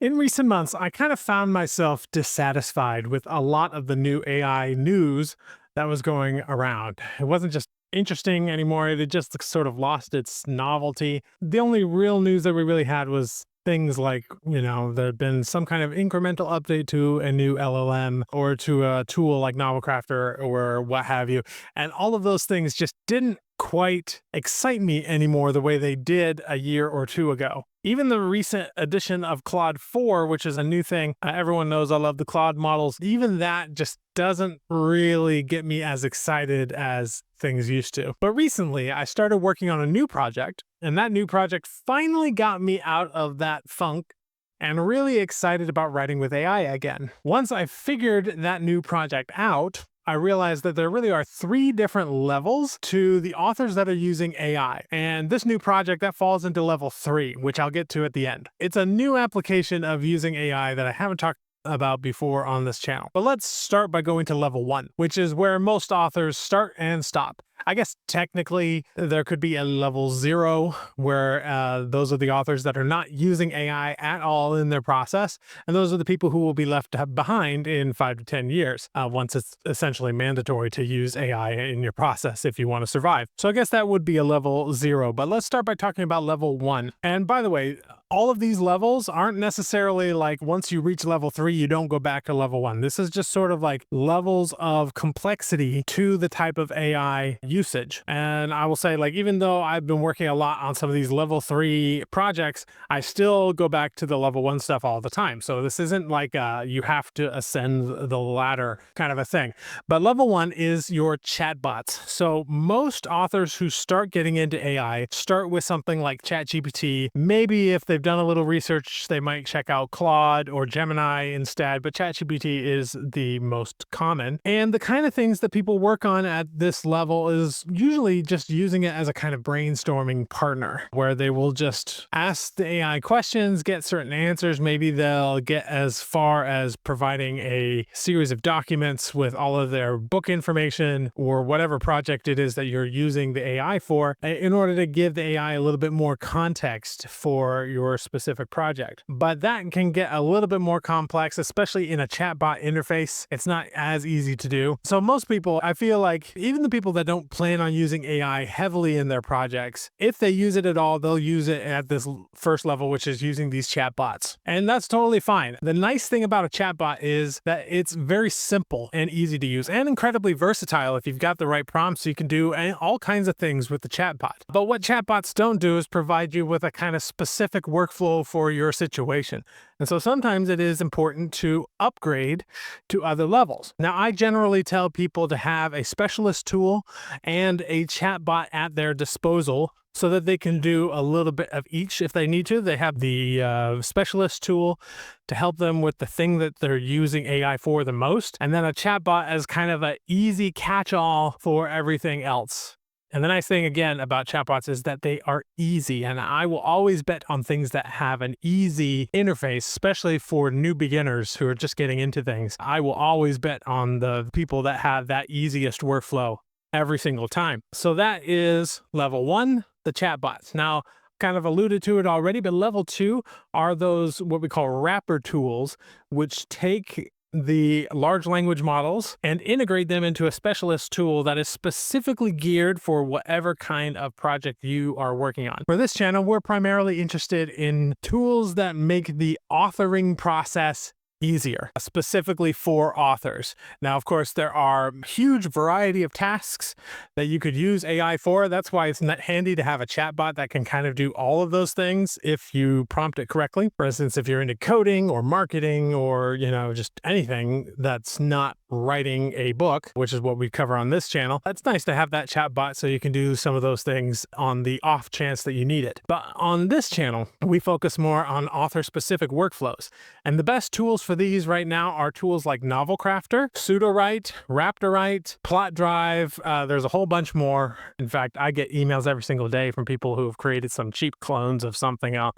In recent months, I kind of found myself dissatisfied with a lot of the new AI news that was going around. It wasn't just interesting anymore, it had just sort of lost its novelty. The only real news that we really had was things like, there had been some kind of incremental update to a new LLM or to a tool like Novel Crafter or what have you. And all of those things just didn't quite excite me anymore the way they did a year or two ago. Even the recent addition of Claude 4, which is a new thing, everyone knows I love the Claude models, even that just doesn't really get me as excited as things used to. But recently, I started working on a new project, and that new project finally got me out of that funk and really excited about writing with AI again. Once I figured that new project out, I realized that there really are three different levels to the authors that are using AI. And this new project that falls into level 3, which I'll get to at the end. It's a new application of using AI that I haven't talked about before on this channel. But let's start by going to level 1, which is where most authors start and stop. I guess technically there could be a level 0 where those are the authors that are not using AI at all in their process. And those are the people who will be left behind in 5 to 10 years once it's essentially mandatory to use AI in your process if you want to survive. So I guess that would be a level 0. But let's start by talking about level 1. And by the way, all of these levels aren't necessarily like once you reach level 3, you don't go back to level 1. This is just sort of like levels of complexity to the type of AI usage. And I will say, like, even though I've been working a lot on some of these level 3 projects, I still go back to the level 1 stuff all the time. So this isn't like you have to ascend the ladder kind of a thing. But level 1 is your chatbots. So most authors who start getting into AI start with something like ChatGPT. Maybe if they've done a little research, they might check out Claude or Gemini instead, but ChatGPT is the most common. And the kind of things that people work on at this level is usually just using it as a kind of brainstorming partner, where they will just ask the AI questions, get certain answers. Maybe they'll get as far as providing a series of documents with all of their book information or whatever project it is that you're using the AI for, in order to give the AI a little bit more context for your specific project. But that can get a little bit more complex, especially in a chatbot interface. It's not as easy to do. So most people, I feel like, even the people that don't plan on using AI heavily in their projects, if they use it at all, they'll use it at this first level, which is using these chatbots. And that's totally fine. The nice thing about a chatbot is that it's very simple and easy to use and incredibly versatile. If you've got the right prompts, you can do all kinds of things with the chatbot. But what chatbots don't do is provide you with a kind of specific workflow for your situation. And so sometimes it is important to upgrade to other levels. Now, I generally tell people to have a specialist tool and a chatbot at their disposal so that they can do a little bit of each if they need to. They have the specialist tool to help them with the thing that they're using AI for the most, and then a chatbot as kind of an easy catch-all for everything else. And the nice thing, again, about chatbots is that they are easy, and I will always bet on things that have an easy interface, especially for new beginners who are just getting into things. I will always bet on the people that have that easiest workflow every single time. So that is level 1, the chatbots. Now, kind of alluded to it already, but level 2 are those what we call wrapper tools, which take the large language models and integrate them into a specialist tool that is specifically geared for whatever kind of project you are working on. For this channel, we're primarily interested in tools that make the authoring process easier, specifically for authors. Now, of course, there are a huge variety of tasks that you could use AI for. That's why it's not handy to have a chatbot that can kind of do all of those things if you prompt it correctly. For instance, if you're into coding or marketing or, just anything that's not writing a book, which is what we cover on this channel, it's nice to have that chatbot so you can do some of those things on the off chance that you need it. But on this channel, we focus more on author-specific workflows. And the best tools for these right now are tools like Novel Crafter, Pseudowrite, Raptorite, Plot Drive. There's a whole bunch more. In fact, I get emails every single day from people who have created some cheap clones of something out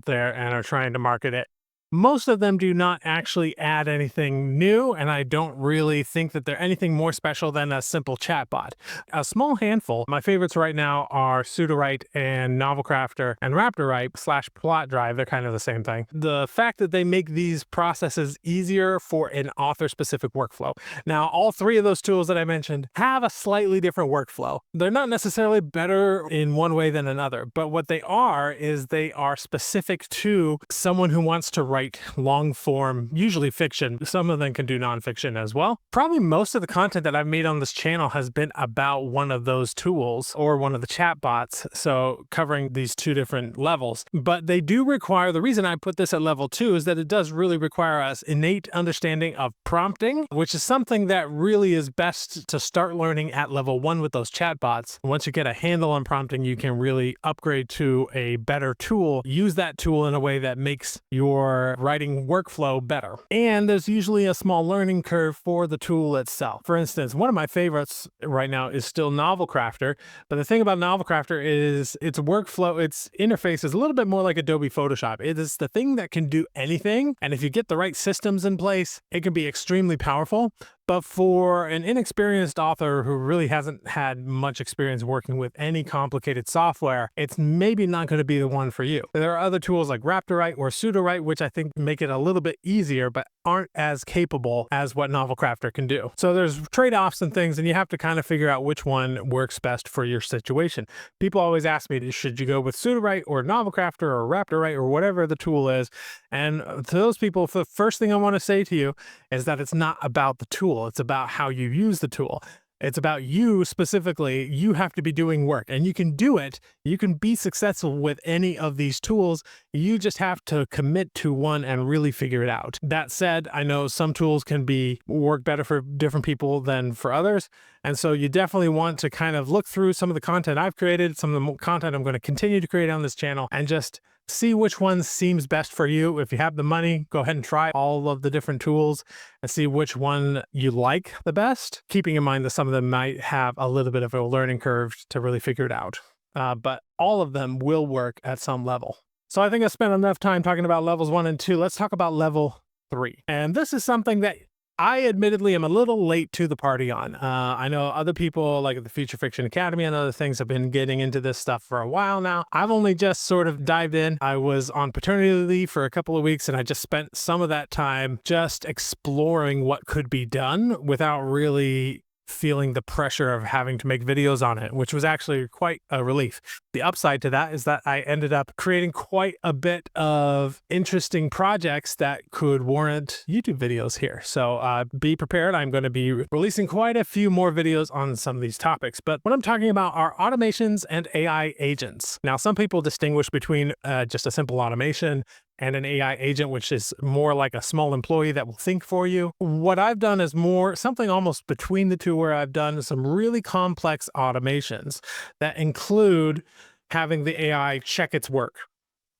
there and are trying to market it. Most of them do not actually add anything new, and I don't really think that they're anything more special than a simple chatbot. A small handful, my favorites right now are Sudowrite and Novelcrafter and RaptorWrite slash Plot Drive. They're kind of the same thing. The fact that they make these processes easier for an author-specific workflow. Now, all three of those tools that I mentioned have a slightly different workflow. They're not necessarily better in one way than another, but what they are is they are specific to someone who wants to write long form, usually fiction. Some of them can do nonfiction as well. Probably most of the content that I've made on this channel has been about one of those tools or one of the chatbots, so covering these two different levels. But they do require, the reason I put this at level 2 is that it does really require us innate understanding of prompting, which is something that really is best to start learning at level 1 with those chatbots. Once you get a handle on prompting, you can really upgrade to a better tool, use that tool in a way that makes your writing workflow better. And there's usually a small learning curve for the tool itself. For instance, one of my favorites right now is still Novelcrafter, but the thing about Novelcrafter is its workflow, its interface is a little bit more like Adobe Photoshop. It is the thing that can do anything, and if you get the right systems in place, it can be extremely powerful. But for an inexperienced author who really hasn't had much experience working with any complicated software, it's maybe not going to be the one for you. There are other tools like RaptorWrite or Sudowrite, which I think make it a little bit easier, but aren't as capable as what Novelcrafter can do. So there's trade-offs and things, and you have to kind of figure out which one works best for your situation. People always ask me, should you go with Sudowrite or Novelcrafter or RaptorWrite or whatever the tool is? And to those people, the first thing I want to say to you is that it's not about the tool. It's about how you use the tool. It's about you specifically. You have to be doing work, and you can do it. You can be successful with any of these tools. You just have to commit to one and really figure it out. That said, I know some tools can work better for different people than for others. And so you definitely want to kind of look through some of the content I've created, some of the content I'm going to continue to create on this channel, and just see which one seems best for you. If you have the money, go ahead and try all of the different tools and see which one you like the best, keeping in mind that some of them might have a little bit of a learning curve to really figure it out. But all of them will work at some level. So I think I spent enough time talking about levels 1 and 2. Let's talk about level 3. And this is something that I admittedly am a little late to the party on. I know other people like the Future Fiction Academy and other things have been getting into this stuff for a while now. I've only just sort of dived in. I was on paternity leave for a couple of weeks, and I just spent some of that time just exploring what could be done without really feeling the pressure of having to make videos on it, which was actually quite a relief. The upside to that is that I ended up creating quite a bit of interesting projects that could warrant YouTube videos here. So be prepared. I'm going to be releasing quite a few more videos on some of these topics. But what I'm talking about are automations and AI agents. Now, some people distinguish between just a simple automation and an AI agent, which is more like a small employee that will think for you. What I've done is more something almost between the two, where I've done some really complex automations that include having the AI check its work.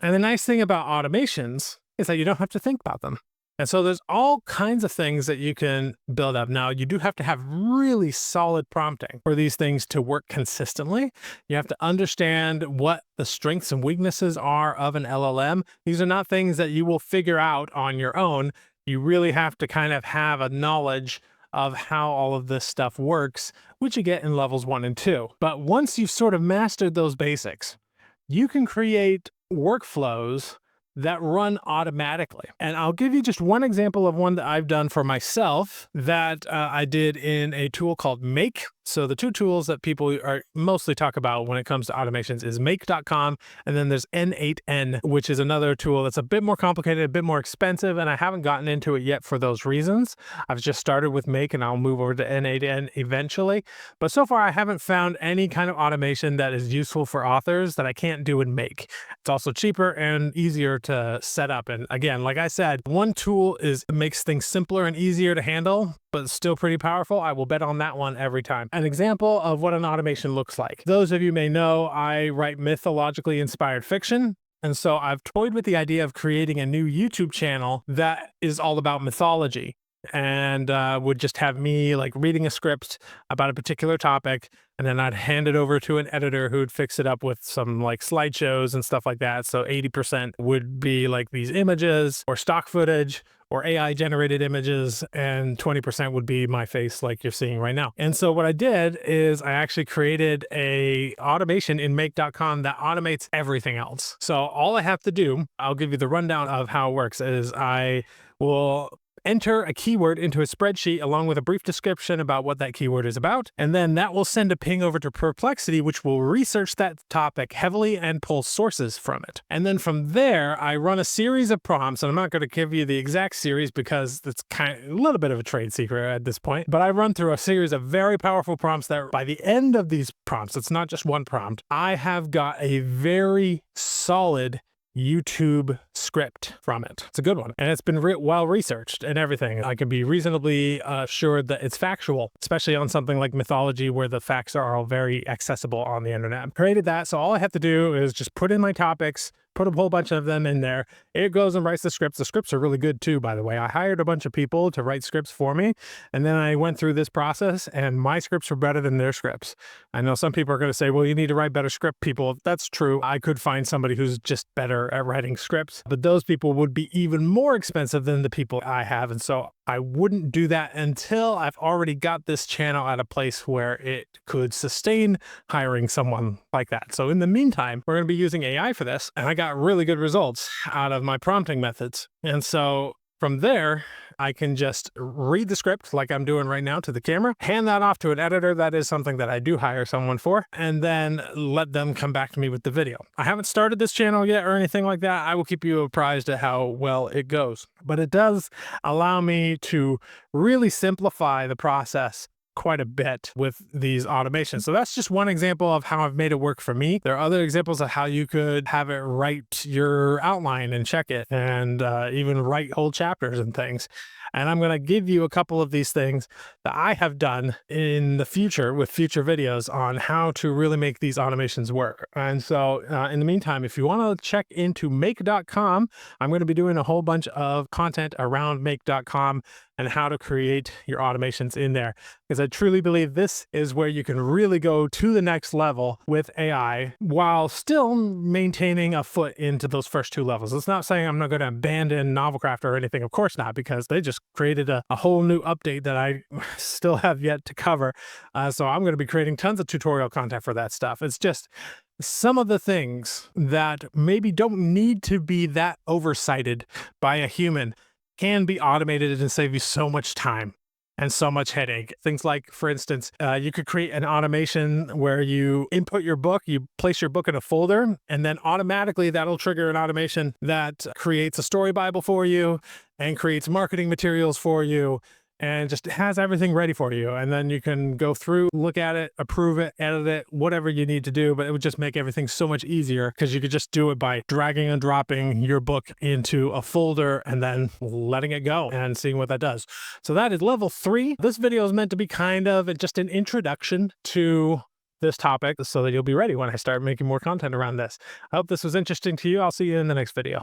And the nice thing about automations is that you don't have to think about them. And so there's all kinds of things that you can build up. Now, you do have to have really solid prompting for these things to work consistently. You have to understand what the strengths and weaknesses are of an LLM. These are not things that you will figure out on your own. You really have to kind of have a knowledge of how all of this stuff works, which you get in levels 1 and 2. But once you've sort of mastered those basics, you can create workflows that run automatically. And I'll give you just one example of one that I've done for myself that I did in a tool called Make. So the two tools that people are mostly talk about when it comes to automations is make.com, and then there's N8N, which is another tool that's a bit more complicated, a bit more expensive, and I haven't gotten into it yet for those reasons. I've just started with Make, and I'll move over to N8N eventually. But so far, I haven't found any kind of automation that is useful for authors that I can't do in Make. It's also cheaper and easier to set up. And again, like I said, one tool makes things simpler and easier to handle, but still pretty powerful. I will bet on that one every time. An example of what an automation looks like. Those of you may know I write mythologically inspired fiction. And so I've toyed with the idea of creating a new YouTube channel that is all about mythology. and would just have me like reading a script about a particular topic, and then I'd hand it over to an editor who would fix it up with some like slideshows and stuff like that. So 80% would be like these images or stock footage or AI generated images, and 20% would be my face like you're seeing right now. And so what I did is I actually created a automation in make.com that automates everything else. So all I have to do, I'll give you the rundown of how it works, is I will enter a keyword into a spreadsheet along with a brief description about what that keyword is about. And then that will send a ping over to Perplexity, which will research that topic heavily and pull sources from it. And then from there, I run a series of prompts. And I'm not going to give you the exact series because it's kind of a little bit of a trade secret at this point. But I run through a series of very powerful prompts that by the end of these prompts, it's not just one prompt, I have got a very solid YouTube script from it. It's a good one, and it's been well researched and everything. I can be reasonably assured that it's factual, especially on something like mythology where the facts are all very accessible on the internet. I've created that, so all I have to do is just put in my topics, put a whole bunch of them in there. It goes and writes the scripts. The scripts are really good too, by the way. I hired a bunch of people to write scripts for me, and then I went through this process, and my scripts were better than their scripts. I know some people are going to say, well, you need to write better script people. That's true. I could find somebody who's just better at writing scripts, but those people would be even more expensive than the people I have. And so I wouldn't do that until I've already got this channel at a place where it could sustain hiring someone like that. So in the meantime, we're going to be using AI for this, and I got really good results out of my prompting methods. And so from there, I can just read the script like I'm doing right now to the camera, hand that off to an editor. That is something that I do hire someone for, and then let them come back to me with the video. I haven't started this channel yet or anything like that. I will keep you apprised of how well it goes, but it does allow me to really simplify the process quite a bit with these automations. So that's just one example of how I've made it work for me. There are other examples of how you could have it write your outline and check it, and even write whole chapters and things. And I'm going to give you a couple of these things that I have done in the future with future videos on how to really make these automations work. And so in the meantime, if you want to check into make.com, I'm going to be doing a whole bunch of content around make.com and how to create your automations in there, because I truly believe this is where you can really go to the next level with AI while still maintaining a foot into those first two levels. It's not saying I'm not going to abandon Novelcraft or anything. Of course not, because they just created a whole new update that I still have yet to cover. So I'm going to be creating tons of tutorial content for that stuff. It's just some of the things that maybe don't need to be that oversighted by a human can be automated and save you so much time and so much headache. Things like, for instance, you could create an automation where you input your book, you place your book in a folder, and then automatically that'll trigger an automation that creates a story Bible for you and creates marketing materials for you, and just has everything ready for you. And then you can go through, look at it, approve it, edit it, whatever you need to do. But it would just make everything so much easier because you could just do it by dragging and dropping your book into a folder and then letting it go and seeing what that does. So that is level 3. This video is meant to be kind of just an introduction to this topic so that you'll be ready when I start making more content around this. I hope this was interesting to you. I'll see you in the next video.